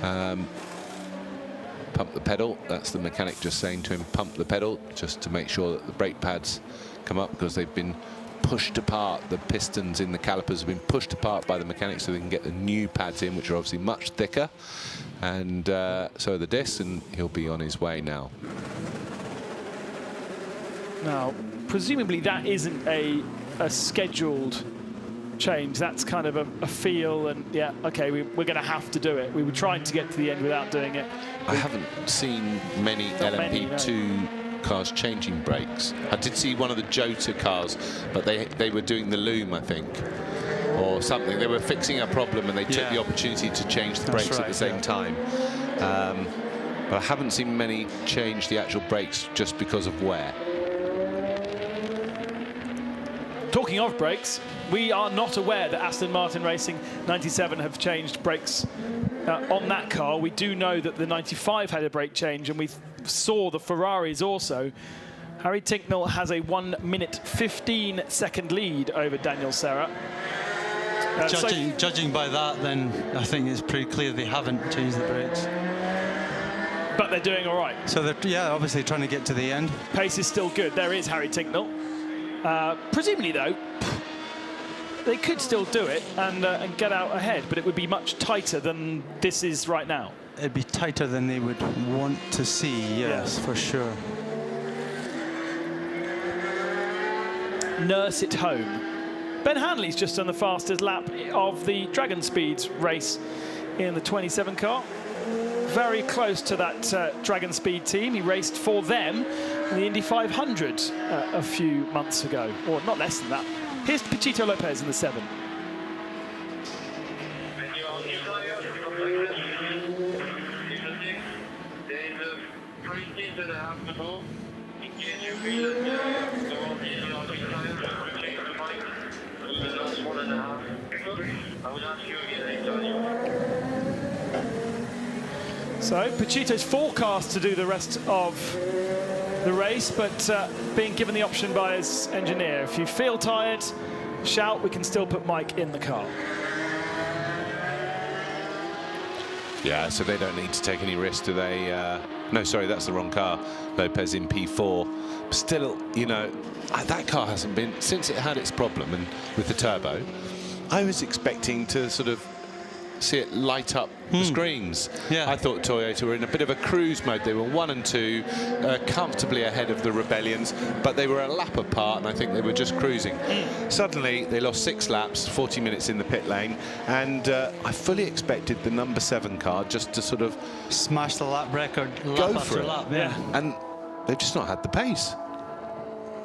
Pump the pedal. That's the mechanic just saying to him, pump the pedal, just to make sure that the brake pads come up, because they've been pushed apart. The pistons in the calipers have been pushed apart by the mechanics so they can get the new pads in, which are obviously much thicker. And so the discs, and he'll be on his way now. Now, presumably that isn't a scheduled change. That's kind of a feel, and yeah, okay, we're going to have to do it. We were trying to get to the end without doing it. I haven't seen many LMP2 cars changing brakes. I did see one of the Jota cars, but they were doing the loom, I think, or something. They were fixing a problem and they took the opportunity to change the brakes at the same time. But I haven't seen many change the actual brakes just because of wear. Talking of brakes, we are not aware that Aston Martin Racing 97 have changed brakes on that car. We do know that the 95 had a brake change, and we saw the Ferraris also. Harry Tincknell has a 1-minute 15-second lead over Daniel Serra. Judging by that, then I think it's pretty clear they haven't changed the brakes. But they're doing all right. So they're obviously trying to get to the end. Pace is still good. There is Harry Tincknell. Presumably, though, they could still do it and get out ahead, but it would be much tighter than this is right now. It'd be tighter than they would want to see, yes, for sure. Nurse it home. Ben Hanley's just done the fastest lap of the Dragon Speeds race in the 27 car. Very close to that Dragon Speed team. He raced for them in the Indy 500 a few months ago, or not less than that. Here's Pachito Lopez in the 7. So Pachito's forecast to do the rest of the race, but being given the option by his engineer. If you feel tired, shout, we can still put Mike in the car. Yeah, so they don't need to take any risk, do they? No, sorry, that's the wrong car. Lopez in P4. Still, you know, that car hasn't been, since it had its problem and with the turbo, I was expecting to sort of see it light up the screens. Yeah. I thought Toyota were in a bit of a cruise mode. They were 1 and 2, comfortably ahead of the Rebellions, but they were a lap apart, and I think they were just cruising. Suddenly, they lost 6 laps, 40 minutes in the pit lane, and I fully expected the number 7 car just to sort of smash the lap record, go lap for after it. lap, yeah. And they've just not had the pace.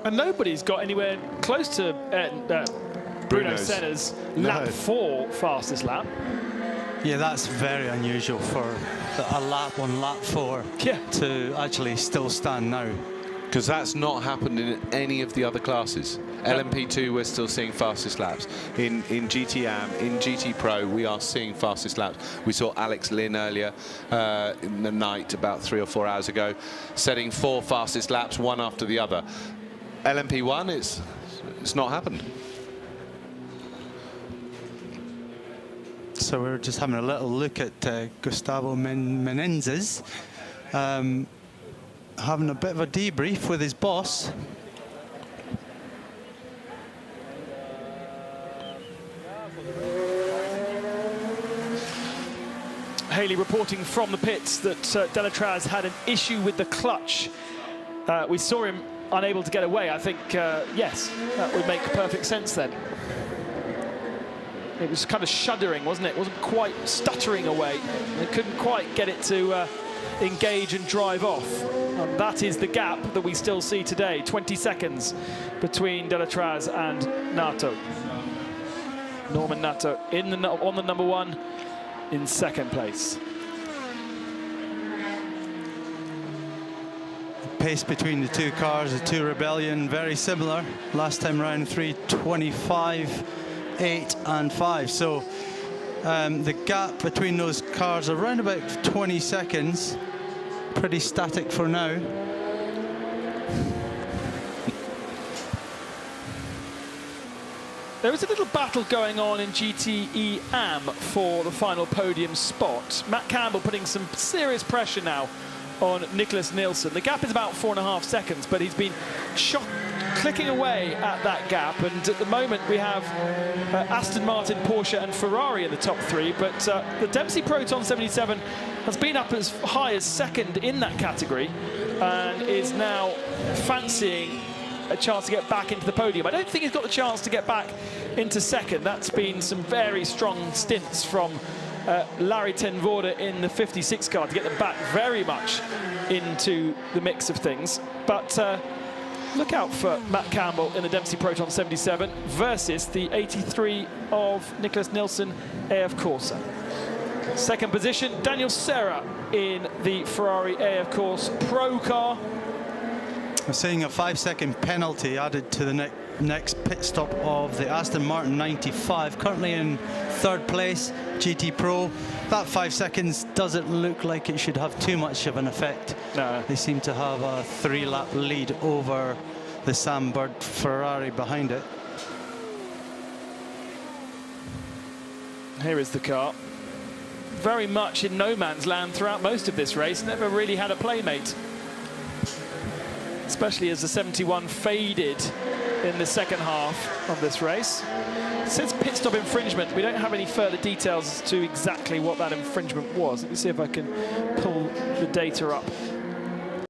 And nobody's got anywhere close to Bruno Senna's lap 4 fastest lap. Yeah, that's very unusual for a lap on lap 4 to actually still stand now. Because that's not happened in any of the other classes. LMP2, we're still seeing fastest laps. In GT-AM, in GT Pro, we are seeing fastest laps. We saw Alex Lynn earlier in the night, about 3 or 4 hours ago, setting 4 fastest laps, one after the other. LMP1, it's not happened. So we're just having a little look at Gustavo Menendez, having a bit of a debrief with his boss. Haley reporting from the pits that Delatraz had an issue with the clutch. We saw him unable to get away. I think, yes, that would make perfect sense then. It was kind of shuddering, wasn't it? It wasn't quite stuttering away. They couldn't quite get it to engage and drive off. And that is the gap that we still see today. 20 seconds between Delatraz and Nato. Norman Nato on the number 1 in 2nd place. Pace between the 2 cars, the 2 Rebellion, very similar. Last time round, 3:25. 8 and 5, so the gap between those cars around about 20 seconds, pretty static for now. There is a little battle going on in GT-AM for the final podium spot. Matt Campbell putting some serious pressure now on Nicholas Nielsen. The gap is about 4.5 seconds, but he's been clicking away at that gap, and at the moment we have Aston Martin, Porsche and Ferrari in the top 3, but the Dempsey Proton 77 has been up as high as 2nd in that category and is now fancying a chance to get back into the podium. I don't think he's got the chance to get back into 2nd. That's been some very strong stints from Larry ten Voorde in the 56 car to get them back very much into the mix of things, but look out for Matt Campbell in the Dempsey Proton 77 versus the 83 of Nicholas Nielsen AF Corsa. 2nd position, Daniel Serra in the Ferrari AF Corse Pro car. We're seeing a 5-second penalty added to the next pit stop of the Aston Martin 95, currently in 3rd place, GT Pro. That 5 seconds doesn't look like it should have too much of an effect. No. They seem to have a 3-lap lead over the Sam Bird Ferrari behind it. Here is the car. Very much in no man's land throughout most of this race. Never really had a playmate. Especially as the 71 faded in the second half of this race. Since pit stop infringement, we don't have any further details as to exactly what that infringement was. Let me see if I can pull the data up.